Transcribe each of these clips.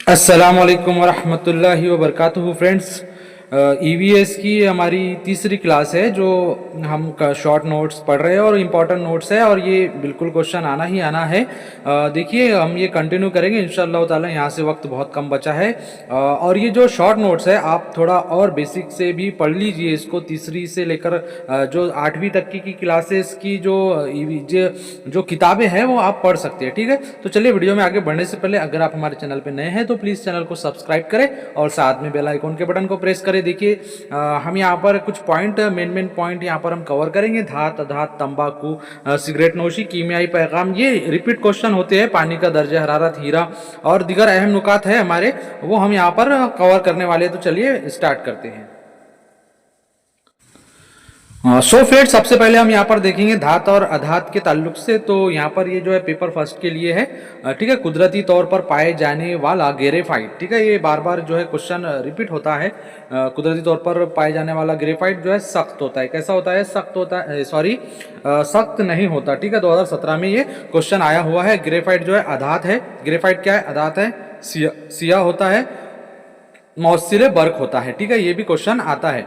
अस्सलाम वालेकुम वरहमतुल्लाहि वबरकातुहू फ्रेंड्स। ईवीएस की हमारी तीसरी क्लास है जो हम शॉर्ट नोट्स पढ़ रहे हैं और इम्पोर्टेंट नोट्स है और ये बिल्कुल क्वेश्चन आना ही आना है। देखिए हम ये कंटिन्यू करेंगे इंशाअल्लाह ताला। यहाँ से वक्त बहुत कम बचा है और ये जो शॉर्ट नोट्स है आप थोड़ा और बेसिक से भी पढ़ लीजिए इसको। तीसरी से लेकर जो 8वीं तक की क्लासेस की जो किताबें हैं वो आप पढ़ सकते हैं। ठीक है, तो चलिए वीडियो में आगे बढ़ने से पहले अगर आप हमारे चैनल पे नए हैं तो प्लीज़ चैनल को सब्सक्राइब करें और साथ में बेल आइकन के बटन को प्रेस करें। देखिए हम यहाँ पर कुछ पॉइंट मेन पॉइंट यहाँ पर हम कवर करेंगे। धात, अधात, तंबाकू, सिगरेट नोशी, कीमियाई पैगाम, ये रिपीट क्वेश्चन होते हैं। पानी का दर्जा हरारत, हीरा और दीगर अहम नुकात है हमारे, वो हम यहाँ पर कवर करने वाले हैं। तो चलिए स्टार्ट करते हैं। सो फ्रेंड्स, सबसे पहले हम यहाँ पर देखेंगे धात और अधात के ताल्लुक से। तो यहाँ पर ये जो है पेपर फर्स्ट के लिए है। ठीक है, कुदरती तौर पर पाए जाने वाला ग्रेफाइट। ठीक है, ये बार बार जो है क्वेश्चन रिपीट होता है। कुदरती तौर पर पाए जाने वाला ग्रेफाइट जो है सख्त होता है। कैसा होता है? सख्त होता है, सॉरी सख्त नहीं होता। ठीक है, 2017 में ये क्वेश्चन आया हुआ है। ग्रेफाइट जो है अधात है। ग्रेफाइट क्या है? अधात है। सिया होता है, मौसिल बर्क होता है। ठीक है, ये भी क्वेश्चन आता है।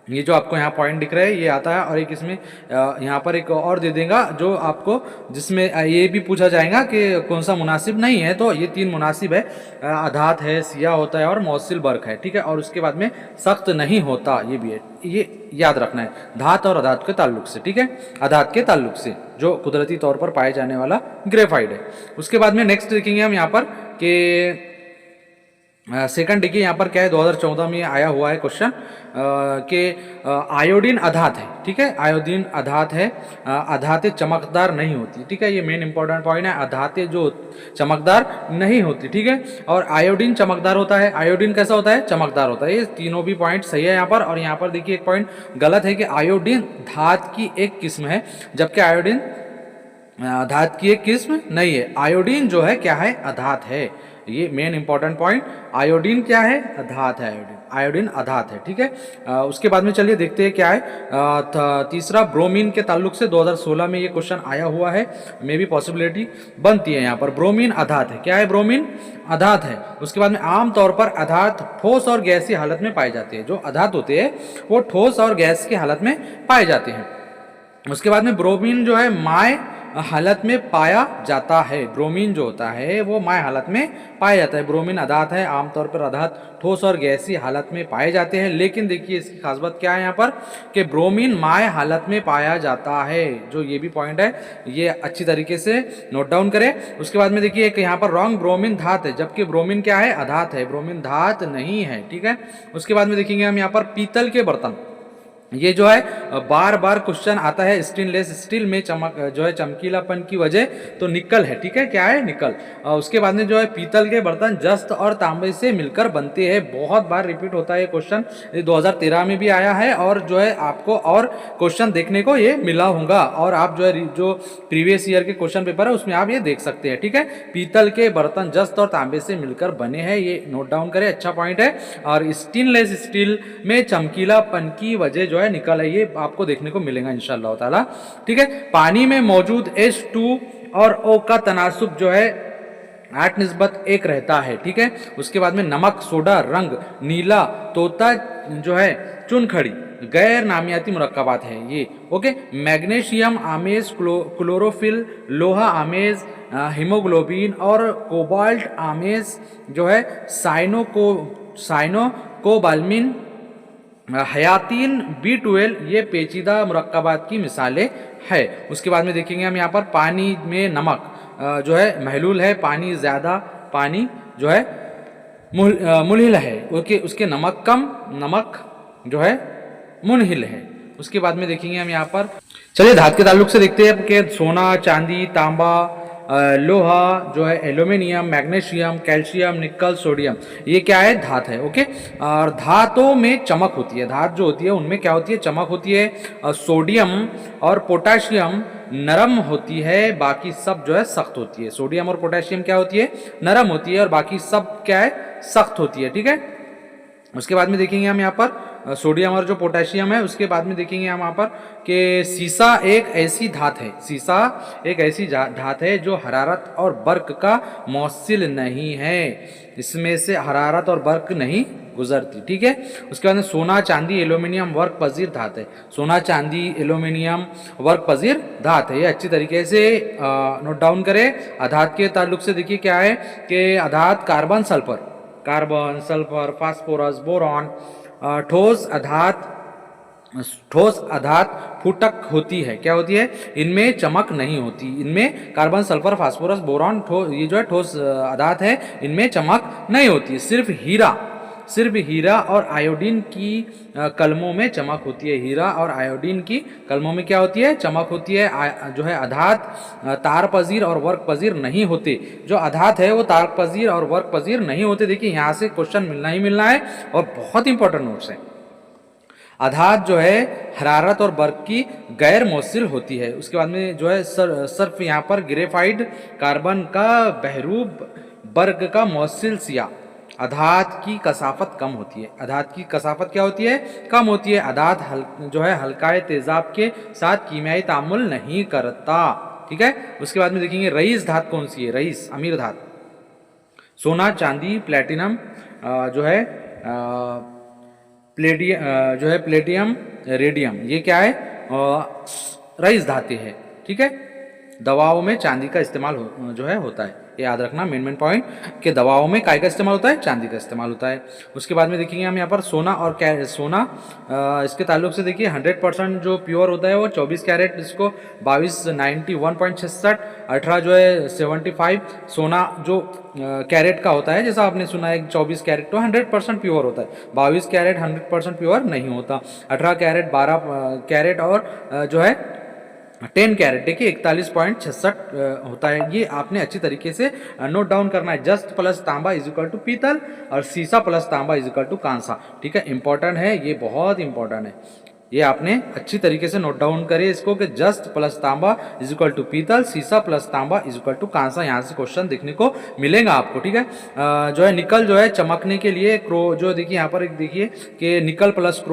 ये जो आपको यहाँ पॉइंट दिख रहा है ये आता है और एक इसमें यहाँ पर एक और दे देगा जो आपको, जिसमें ये भी पूछा जाएगा कि कौन सा मुनासिब नहीं है। तो ये 3 मुनासिब है, अधात है, सिया होता है और मौसिल बर्क है। ठीक है, और उसके बाद में सख्त नहीं होता, ये भी है। ये याद रखना है धात और अधात के ताल्लुक से। ठीक है, अधात के ताल्लुक से जो कुदरती तौर पर पाए जाने वाला ग्रेफाइट है। उसके बाद में नेक्स्ट देखेंगे हम यहाँ पर कि सेकंड देखिए यहाँ पर क्या है, 2014 में आया हुआ है क्वेश्चन कि आयोडीन अधात है। ठीक है, आयोडीन अधात है। अधातें चमकदार नहीं होती। ठीक है, ये मेन इंपॉर्टेंट पॉइंट है। अधातें जो चमकदार नहीं होती। ठीक है, और आयोडीन चमकदार होता है। आयोडीन कैसा होता है? चमकदार होता है। ये तीनों भी पॉइंट सही है यहाँ पर। और यहाँ पर देखिए एक पॉइंट गलत है कि आयोडीन धात की एक किस्म है, जबकि आयोडीन धात की एक किस्म नहीं है। आयोडीन जो है क्या है? अधात है। ये मेन इंपॉर्टेंट पॉइंट। आयोडीन क्या है? अधात है। आयोडीन अधात है। ठीक है, उसके बाद में चलिए देखते हैं क्या है। तीसरा ब्रोमीन के ताल्लुक से 2016 में ये क्वेश्चन आया हुआ है। मे भी पॉसिबिलिटी बनती है यहाँ पर। ब्रोमीन अधात है। क्या है? ब्रोमीन अधात है। उसके बाद में आमतौर पर अधात ठोस और गैसीय हालत में पाए जाते हैं। जो अधात होते हैं वो ठोस और गैस की हालत में पाए जाते हैं। उसके बाद में ब्रोमीन जो है माय हालत में पाया जाता है। ब्रोमीन जो होता है वो माय हालत में पाया जाता है। ब्रोमीन अधात है। आमतौर पर अधात ठोस और गैसीय हालत में पाए जाते हैं। लेकिन देखिए इसकी खास बात क्या है यहाँ पर कि ब्रोमीन माय हालत में पाया जाता है। जो ये भी पॉइंट है ये अच्छी तरीके से नोट डाउन करें। उसके बाद में देखिए एक यहाँ पर रॉन्ग, ब्रोमीन धात है, जबकि ब्रोमीन क्या है? अधात है। ब्रोमीन धात नहीं है। ठीक है, उसके बाद में देखेंगे हम यहाँ पर पीतल के बर्तन। ये जो है बार बार क्वेश्चन आता है। स्टेनलेस स्टील में चमक जो है चमकीलापन की वजह तो निकल है। ठीक है, क्या है? निकल। उसके बाद में जो है पीतल के बर्तन जस्त और तांबे से मिलकर बनते हैं। बहुत बार रिपीट होता है ये क्वेश्चन। 2013 में भी आया है और जो है आपको और क्वेश्चन देखने को ये मिला होगा। और आप जो है जो प्रीवियस ईयर के क्वेश्चन पेपर है उसमें आप ये देख सकते हैं। ठीक है, पीतल के बर्तन जस्त और तांबे से मिलकर बने हैं। ये नोट डाउन करें, अच्छा पॉइंट है। और स्टेनलेस स्टील में चमकीलापन की वजह जो निकल है, ये आपको देखने को मिलेगा इंशाअल्लाह ताला। ठीक है, पानी में मौजूद H2 और O का तनासुब जो है 8:1 रहता है। ठीक है, उसके बाद में नमक, सोडा, रंग नीला, तोता जो है चुनखड़ी गैर नामियाती मुरक्कबात है ये। ओके, मैग्नीशियम आमेज, क्लोरोफिल, लोहा आमेज, हीमोग्लोबिन और कोबाल्ट आमेज जो है साइनोकोबाल्मिन, हयातीन, B12, ये पेचीदा मुरक्कबात की मिसालें है। उसके बाद में देखेंगे हम यहाँ पर पानी में नमक जो है महलूल है। पानी ज़्यादा, पानी जो है मुल्हिल है। उसके नमक कम, नमक जो है मुनहिल है। उसके बाद में देखेंगे हम यहाँ पर, चलिए धात के ताल्लुक से देखते हैं कि सोना, चांदी, तांबा, लोहा जो है, एल्यूमिनियम, मैग्नीशियम, कैल्शियम, निकल, सोडियम, ये क्या है? धात है। ओके, और धातों में चमक होती है। धात जो होती है उनमें क्या होती है? चमक होती है। सोडियम और पोटाशियम नरम होती है, बाकी सब जो है सख्त होती है। सोडियम और पोटाशियम क्या होती है? नरम होती है और बाकी सब क्या है? सख्त होती है। ठीक है, उसके बाद में देखेंगे हम यहाँ पर सोडियम और जो पोटेशियम है। उसके बाद में देखेंगे हम यहाँ पर कि सीसा एक ऐसी धात है, सीसा एक ऐसी धात है जो हरारत और बर्क का मौसिल नहीं है, इसमें से हरारत और बर्क नहीं गुजरती। ठीक है। उसके बाद में सोना चांदी एल्यूमिनियम वर्क पजीर धात है, सोना चांदी एल्यूमिनियम वर्क पजीर धात है। ये अच्छी तरीके से नोट डाउन करें। अधात के ताल्लुक से देखिए क्या है कि अधात carbon sulphur, carbon sulphur phosphorus boron, ठोस अधात फूटक होती है। क्या होती है? इनमें चमक नहीं होती। इनमें कार्बन सल्फर फास्फोरस बोरॉन ये जो है ठोस अधात है, इनमें चमक नहीं होती। सिर्फ हीरा और आयोडीन की कलमों में चमक होती है। हीरा और आयोडीन की कलमों में क्या होती है? चमक होती है। जो है अधात तार पजीर और वर्क पजीर नहीं होते। जो अधात है वो तार पजीर और वर्क पजीर नहीं होते। देखिए यहाँ से क्वेश्चन मिलना ही मिलना है और बहुत इंपॉर्टेंट नोट्स है। अधात जो है हरारत और बर्क की गैर मौसिल होती है। उसके बाद में जो है सर्फ यहाँ पर ग्रेफाइड कार्बन का बहरूब, बर्क का मौसिल सिया। अधात की कसाफत कम होती है। अधात की कसाफत क्या होती है? कम होती है। अधात जो है हल्काए तेजाब के साथ कीमियाई तामुल नहीं करता। ठीक है। उसके बाद में देखेंगे रईस धात कौन सी है? रईस अमीर धात, सोना चांदी प्लेटिनम, जो है प्लेटियम रेडियम, ये क्या है? रईस धातें है। ठीक है। दवाओं में चांदी का इस्तेमाल जो है होता है। ये याद रखना मेन पॉइंट कि दवाओं में काय का इस्तेमाल होता है? चांदी का इस्तेमाल होता है। उसके बाद में देखेंगे हम यहाँ पर सोना और सोना, इसके ताल्लुक से देखिए 100% जो प्योर होता है वो 24 कैरेट, इसको 22 91.66, 18 जो है 75। सोना जो कैरेट का होता है, जैसा आपने सुना है 24 कैरेट तो 100% प्योर होता है, 22 कैरेट 100% प्योर नहीं होता, 18 कैरेट 12 कैरेट और जो है 10 कैरेट देखिए 41.66 होता है। ये आपने अच्छी तरीके से नोट डाउन करना है। जस्ट प्लस तांबा इज इक्वल टू पीतल और सीसा प्लस तांबा इज इक्वल टू कांसा। ठीक है। इंपॉर्टेंट है, ये बहुत इंपॉर्टेंट है। ये आपने अच्छी तरीके से नोट डाउन करिए इसको कि जस्ट प्लस तांबा इज इक्वल टू पीतल, सीसा प्लस तांबा इज इक्वल टू कांसा। यहाँ से क्वेश्चन देखने को मिलेगा आपको। ठीक है। जो है निकल जो है चमकने के लिए जो देखिए यहाँ पर एक देखिए कि nickel plus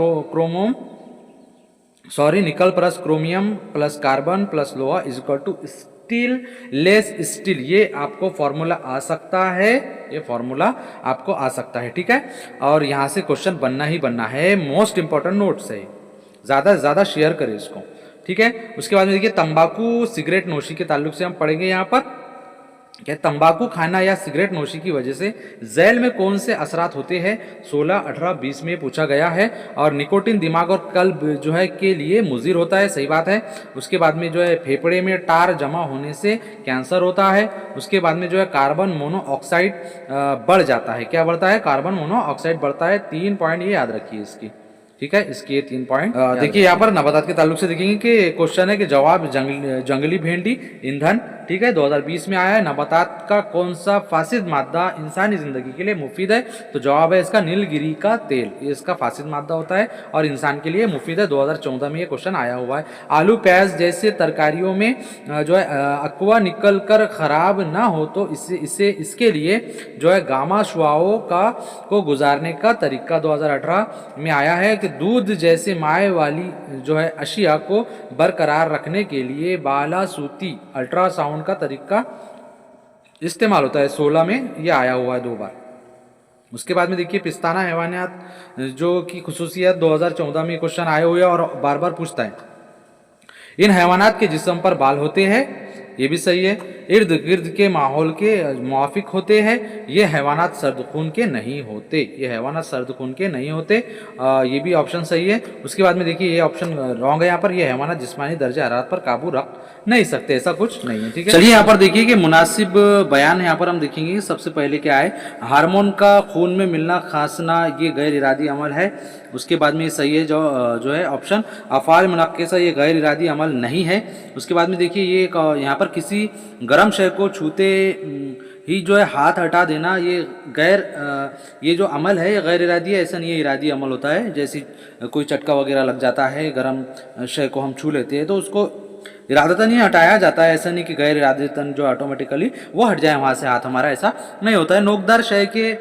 nickel plus chromium plus carbon plus लोहा is equal to steel less steel. ये आपको फॉर्मूला आ सकता है, ये फॉर्मूला आपको आ सकता है। ठीक है। और यहाँ से क्वेश्चन बनना ही बनना है। मोस्ट इंपॉर्टेंट नोट्स है, ज़्यादा से ज़्यादा शेयर करें इसको। ठीक है। उसके बाद में देखिए तंबाकू सिगरेट नोशी के ताल्लुक से हम पढ़ेंगे यहाँ पर क्या तंबाकू खाना या सिगरेट नोशी की वजह से जैल में कौन से असरात होते हैं? 16, 18, 20 में पूछा गया है। और निकोटिन दिमाग और कल्ब जो है के लिए मुजीर होता है, सही बात है। उसके बाद में जो है फेफड़े में टार जमा होने से कैंसर होता है। उसके बाद में जो है कार्बन मोनोऑक्साइड बढ़ जाता है। क्या बढ़ता है? कार्बन मोनोऑक्साइड बढ़ता है। 3 पॉइंट ये याद रखिए इसकी। ठीक है। इसके 3 पॉइंट देखिए यहाँ पर नबातात के ताल्लुक से देखेंगे कि क्वेश्चन है कि जवाब जंगली भेंडी ईंधन। ठीक है। 2020 में आया है। नबातात का कौन सा फासिद मादा इंसानी जिंदगी के लिए मुफीद है? तो जवाब है इसका नीलगिरी का तेल। ये इसका फासिद मादा होता है और इंसान के लिए मुफीद है। 2014 में ये क्वेश्चन आया हुआ है। आलू प्याज जैसे तरकारियों में जो है अकवा निकल कर खराब ना हो तो इसके लिए जो है गामा शुआओं को गुजारने का तरीका 2018 में आया है कि दूध जैसे माए वाली जो है अशिया को बरकरार रखने के लिए बालासूती अल्ट्रासाउंड का तरीका इस्तेमाल होता है। 16 में यह आया हुआ है 2 बार। उसके बाद में देखिए पिस्ताना हैवानियत जो की खुसूसियत 2014 में क्वेश्चन आए हुए और बार बार पूछता है। इन हैवानात के जिस्म पर बाल होते हैं, ये भी सही है। इर्द गिर्द के माहौल के मुआफिक होते हैं। ये हैवानात सर्द खून के नहीं होते, ये हैवानात सर्द खून के नहीं होते। ये भी ऑप्शन सही है। उसके बाद में देखिए ये ऑप्शन रॉन्ग है यहाँ पर। ये हैवानात जिस्मानी दर्जे हरारत पर काबू रख नहीं सकते, ऐसा कुछ नहीं है। ठीक है। चलिए यहाँ पर देखिए कि मुनासिब बयान यहाँ पर हम देखेंगे। सबसे पहले क्या है? हार्मोन का खून में मिलना खांसना ये गैर इरादी अमल है। उसके बाद में ये सही है जो है ऑप्शन अफ़ाल मुनक्किसा, ये गैर इरादी अमल नहीं है। उसके बाद में देखिए ये यहाँ पर किसी गर्म शय को छूते ही जो है हाथ हटा देना, ये जो अमल है ये गैर इरादी है, ऐसा नहीं है इरादी अमल होता है। जैसे कोई चटका वगैरह लग जाता है, गर्म शय को हम छू लेते हैं तो उसको इरादतन ही हटाया जाता है। ऐसा नहीं कि गैर इरादतन जो ऑटोमेटिकली वो हट जाए वहाँ से हाथ हमारा, ऐसा नहीं होता है। नोकदार शय के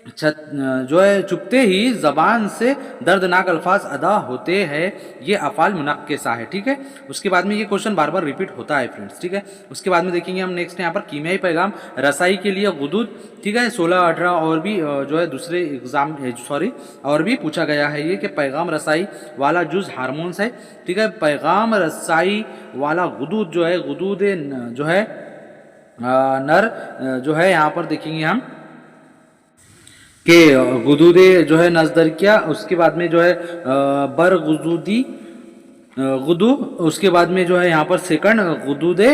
जो है चुपते ही जबान से दर्दनाक अल्फाज अदा होते हैं, ये अफ़ाल मुनक्किसा है। ठीक है, उसके बाद में ये क्वेश्चन बार बार रिपीट होता है फ्रेंड्स। ठीक है, उसके बाद में देखेंगे हम नेक्स्ट यहाँ पर कीमियाई पैगाम रसाई के लिए गुदूद। ठीक है, 16-18 और भी जो है दूसरे एग्जाम और भी पूछा गया है ये कि पैगाम रसाई वाला जुज हारमोन्स है। ठीक है, पैगाम रसाई वाला गुदूद जो है गुदूद जो है नर जो है यहाँ पर देखेंगे हम कि गुदूदे जो है नजदरकिया, उसके बाद में जो है बरगुदूदी गुदू, उसके बाद में जो है यहाँ पर सेकंड गुदूदे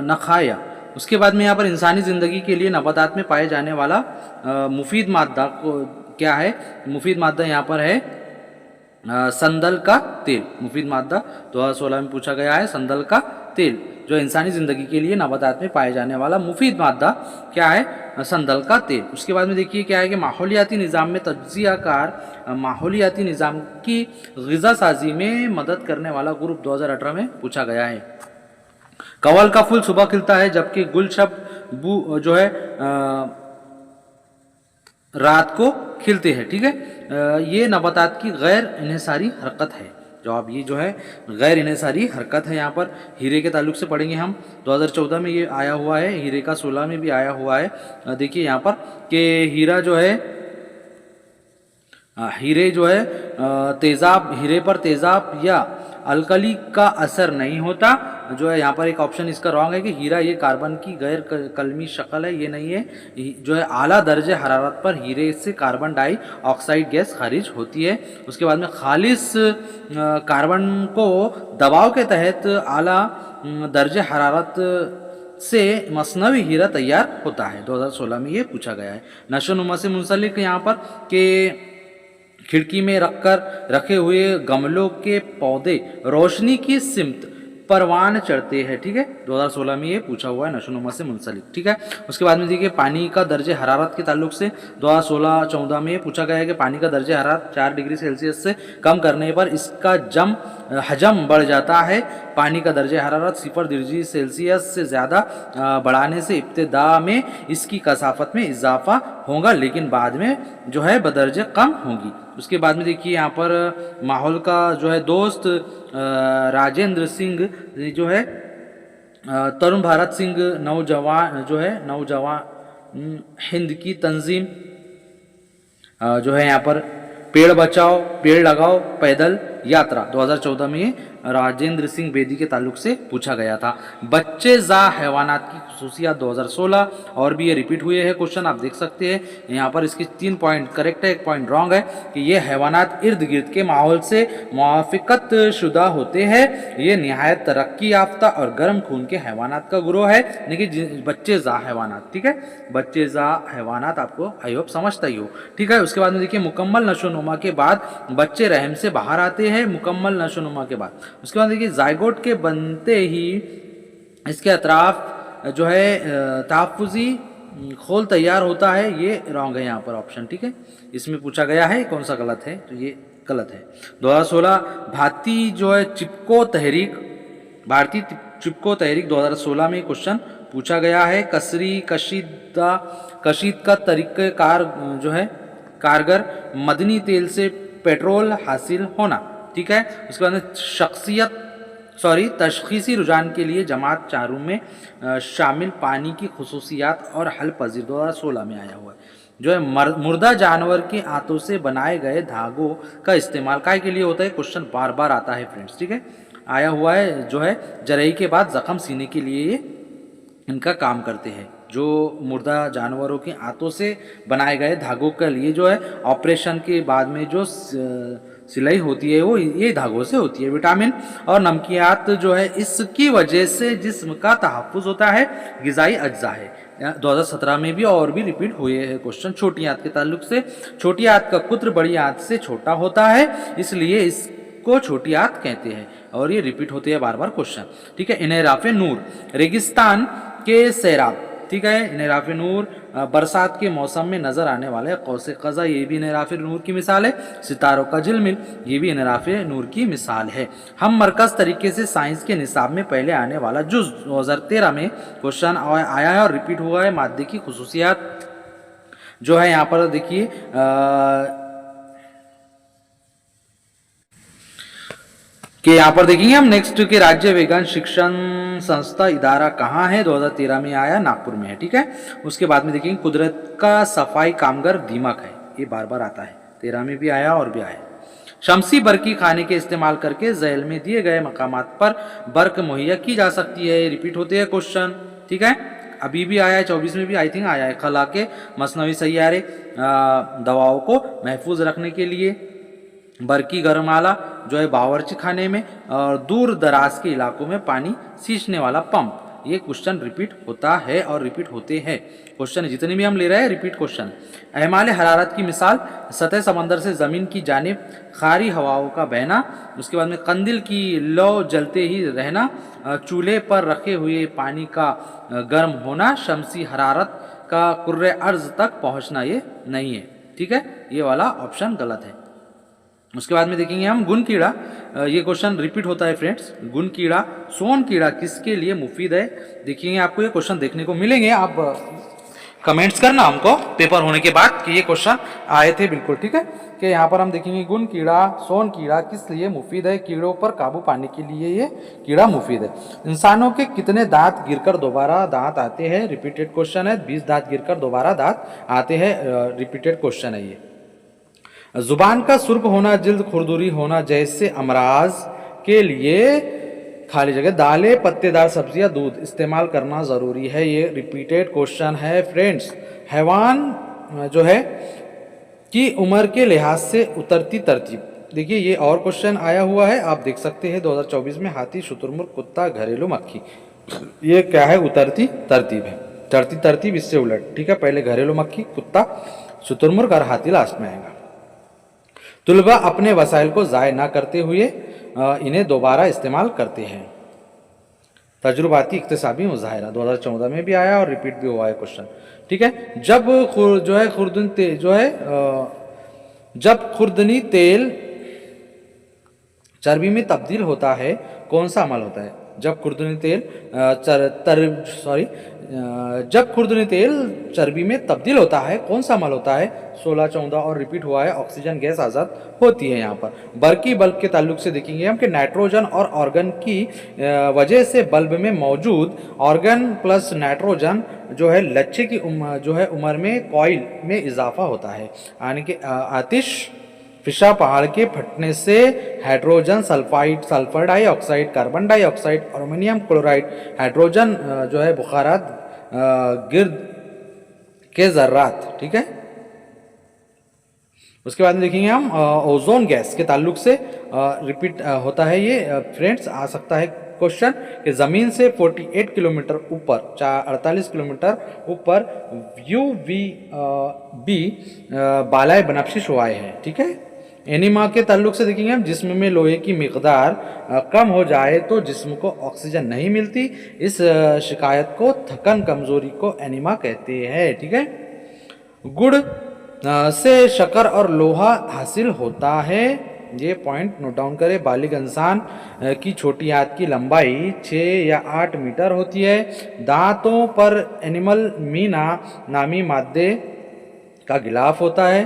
नखाया। उसके बाद में यहाँ पर इंसानी ज़िंदगी के लिए नबातात में पाए जाने वाला मुफीद मादा क्या है? मुफीद मादा यहाँ पर है संदल का तेल। मुफीद मादा 2016 में पूछा गया है, संदल का तेल जो इंसानी ज़िंदगी के लिए नबातात में पाए जाने वाला मुफीद मादा क्या है? संदल का तेल। उसके बाद में देखिए क्या है कि माहौलियाती निज़ाम में तज्ज़ियाकार माहौलियाती निज़ाम की ग़िज़ा साजी में मदद करने वाला ग्रुप 2018 में पूछा गया है। कवल का फूल सुबह खिलता है जबकि गुलशब जो है रात को खिलते हैं। ठीक है, ये नबातात की गैर इन्हिसारी हरकत है। जवाब ये जो है गैर इन्हिसारी हरकत है। यहाँ पर हीरे के ताल्लुक से पढ़ेंगे हम, 2014 में ये आया हुआ है, हीरे का 16 में भी आया हुआ है। देखिए यहाँ पर कि हीरा जो है हीरे जो है तेज़ाब, हीरे पर तेज़ाब या अल्कली का असर नहीं होता। जो है यहाँ पर एक ऑप्शन इसका रॉन्ग है कि हीरा ये कार्बन की गैर कलमी शक्ल है, ये नहीं है। जो है आला दर्जे हरारत पर हीरे से कार्बन डाइऑक्साइड गैस खारिज होती है। उसके बाद में खालिस कार्बन को दबाव के तहत आला दर्जे हरारत से मसनवी हीरा तैयार होता है। 2016 में ये पूछा गया है। नशोनुमा से मुंसलिक यहाँ पर के खिड़की में रखे हुए गमलों के पौधे रोशनी की सिमत परवान चढ़ते हैं। ठीक है, 2016 में ये पूछा हुआ है नशोनुमा से मुंसलिक। ठीक है, उसके बाद में देखिए पानी का दर्जे हरारत के ताल्लुक से 2016-14 में ये पूछा गया है कि पानी का दर्जे हरारत 4 डिग्री सेल्सियस से कम करने पर इसका हजम बढ़ जाता है। पानी का दर्जे हरारत 0 डिग्री सेल्सियस से ज़्यादा बढ़ाने से इब्तिदा में इसकी कसाफत में इजाफा होगा, लेकिन बाद में जो है बदर्जे कम होगी। उसके बाद में देखिए यहाँ पर माहौल का जो है दोस्त राजेंद्र सिंह जो है तरुण भारत सिंह नौजवान हिंद की तंजीम जो है यहाँ पर पेड़ बचाओ पेड़ लगाओ पैदल यात्रा 2014 में राजेंद्र सिंह बेदी के ताल्लुक से पूछा गया था। बच्चे जा हैवानात की खुसूसियात 2016 और भी ये रिपीट हुए हैं क्वेश्चन, आप देख सकते हैं यहाँ पर इसकी 3 पॉइंट करेक्ट है, 1 पॉइंट रॉन्ग है कि ये हैवानात इर्द गिर्द के माहौल से मुआफ़िकत शुदा होते हैं। ये नहायत तरक्की याफ्ता और गर्म खून के हैवानात का ग्रोह है। देखिए बच्चे जा हैवानात, ठीक है, बच्चे जा हैवानात आपको आई होप समझता ही हो। ठीक है, उसके बाद में देखिए मुकम्मल नशोनुमा के बाद बच्चे रहम से बाहर आते हैं। मुकम्मल नशोनुमा के बाद उसके बाद देखिए जायगोट के बनते ही इसके अतराफ जो है तहफ़्फ़ुज़ी खोल तैयार होता है। ये रॉन्ग है यहाँ पर ऑप्शन। ठीक है, इसमें पूछा गया है कौन सा गलत है, तो ये गलत है। 2016 भारतीय जो है भारतीय चिपको तहरीक 2016 में क्वेश्चन पूछा गया है। कशीद का तरीक़ाकार जो है कारगर मदनी तेल से पेट्रोल हासिल होना। ठीक है, उसके बाद में तशख़ीसी रुझान के लिए जमात चारों में शामिल पानी की खुसूसियात और हल पजीर 2016 में आया हुआ है। जो है मुर्दा जानवर के आंतों से बनाए गए धागों का इस्तेमाल काय के लिए होता है, क्वेश्चन बार बार आता है फ्रेंड्स। ठीक है, आया हुआ है जो है जरई के बाद ज़ख़म सीने के लिए ये इनका काम करते हैं। जो मुर्दा जानवरों के आंतों से बनाए गए धागों के लिए जो है ऑपरेशन के बाद में जो सिलाई होती है वो ये धागों से होती है। विटामिन और नमकियात जो है इसकी वजह से जिस्म का तहफ़्फ़ुज़ होता है, ग़िज़ाई अज्जा है। 2017 में भी और भी रिपीट हुए हैं क्वेश्चन छोटी आंत के ताल्लुक से। छोटी आंत का कुत्र बड़ी आंत से छोटा होता है, इसलिए इसको छोटी आंत कहते हैं और ये रिपीट होते हैं बार बार क्वेश्चन। ठीक है, इन्हिराफ़ नूर रेगिस्तान के सैराब। ठीक है, इन्हिराफ़ नूर बरसात के मौसम में नज़र आने वाले कौसे क़ज़ा, ये भी इन्हिराफ़ नूर की मिसाल है। सितारों का झिलमिल, ये भी इन्हिराफ़ नूर की मिसाल है। हम मरकज़ तरीके से साइंस के निसाब में पहले आने वाला जुज़ 2013 में क्वेश्चन आया है और रिपीट हुआ है। मादे की खुसूसियात जो है यहाँ पर देखिए कि यहाँ पर देखेंगे हम नेक्स्ट के राज्य विज्ञान शिक्षण संस्था इदारा कहाँ है, 2013 में आया, नागपुर में है। ठीक है, उसके बाद में देखेंगे कुदरत का सफाई कामगार दीमक है, ये बार बार आता है, 13 में भी आया और भी आया। शमसी बर्की खाने के इस्तेमाल करके झैल में दिए गए मकामात पर बर्क मुहैया की जा सकती है, रिपीट होते हैं क्वेश्चन। ठीक है, अभी भी आया है, 24 में भी आई थिंक आया है। खला के मसनवी सैयारे दवाओं को महफूज रखने के लिए, बर्की गरमाला जो है बावर्ची खाने में, और दूर दराज के इलाकों में पानी सींचने वाला पंप, ये क्वेश्चन रिपीट होता है और रिपीट होते हैं। क्वेश्चन जितने भी हम ले रहे हैं रिपीट क्वेश्चन। अहमाल हरारत की मिसाल, सतह समंदर से ज़मीन की जानिब खारी हवाओं का बहना, उसके बाद में कंदिल की लौ जलते ही रहना, चूल्हे पर रखे हुए पानी का गर्म होना, शमसी हरारत का कुर्रे अर्ज तक पहुंचना, ये नहीं है। ठीक है, ये वाला ऑप्शन गलत है। उसके बाद में देखेंगे हम गुण कीड़ा, ये क्वेश्चन रिपीट होता है फ्रेंड्स। गुण कीड़ा, सोन कीड़ा किसके लिए मुफीद है? देखिए आपको ये क्वेश्चन देखने को मिलेंगे, आप कमेंट्स करना हमको पेपर होने के बाद कि ये क्वेश्चन आए थे बिल्कुल। ठीक है, कि यहाँ पर हम देखेंगे गुण कीड़ा, सोन कीड़ा किस लिए मुफीद है? कीड़ों पर काबू पाने के लिए ये कीड़ा मुफीद है। इंसानों के कितने दांत गिरकर दोबारा दांत आते हैं? रिपीटेड क्वेश्चन है। 20 दांत गिरकर दोबारा दांत आते हैं, रिपीटेड क्वेश्चन है ये। जुबान का सुर्ख होना, जिल्द खुरदुरी होना जैसे अमराज के लिए खाली जगह दालें, पत्तेदार सब्जियां, दूध इस्तेमाल करना ज़रूरी है, ये रिपीटेड क्वेश्चन है फ्रेंड्स। हैवान जो है कि उम्र के लिहाज से उतरती तरतीब, देखिए ये और क्वेश्चन आया हुआ है, आप देख सकते हैं 2024 में। हाथी, शुतुरमुर्ग, कुत्ता, घरेलू मक्खी, ये क्या है? उतरती तरतीब है, चढ़ती तरतीब इससे उलट। ठीक है, पहले घरेलू मक्खी, कुत्ता, शुतुरमुर्ग और हाथी लास्ट में आएगा। तुलबा अपने वसाइल को ज़ाय ना करते हुए इन्हें दोबारा इस्तेमाल करते हैं। तजुर्बाती इक्तिसाबी मुजाहिरा 2014 में भी आया और रिपीट भी हुआ है क्वेश्चन। ठीक है, जब जो है खुर्दनी तेल जो है जब खुर्दनी तेल चर्बी में तब्दील होता है, कौन सा अमल होता है? जब खुर्दनी तेल जब खुर्दनी तेल चर्बी में तब्दील होता है, कौन सा अमल होता है? 16, 14 और रिपीट हुआ है। ऑक्सीजन गैस आज़ाद होती है यहाँ पर। बर्की बल्ब के ताल्लुक से देखेंगे हम कि नाइट्रोजन और ऑर्गन की वजह से बल्ब में मौजूद ऑर्गन प्लस नाइट्रोजन जो है लच्छे की जो है उम्र में कॉइल में इजाफा होता है, यानी कि आतिश फिशा पहाड़ के फटने से hydrogen sulphide, sulphur dioxide, carbon dioxide, aluminium chloride, hydrogen जो है बुखारात, गिर्द के ज़र्रात। ठीक है, उसके बाद में देखेंगे हम ओजोन गैस के ताल्लुक से रिपीट होता है ये फ्रेंड्स, आ सकता है क्वेश्चन कि ज़मीन से 48 किलोमीटर ऊपर, 48 किलोमीटर ऊपर UVB बालाए बनफशी शुआएं हैं। ठीक है, एनीमा के ताल्लुक से देखेंगे हम, जिस्म में लोहे की मिकदार कम हो जाए तो जिस्म को ऑक्सीजन नहीं मिलती, इस शिकायत को थकन कमजोरी को एनीमा कहते हैं। ठीक है, गुड़ से शक्कर और लोहा हासिल होता है, ये पॉइंट नोट डाउन करें। बालिग इंसान की छोटी आंत की लंबाई 6 या 8 मीटर होती है। दांतों पर एनिमल मीना नामी मादे का गिलाफ होता है।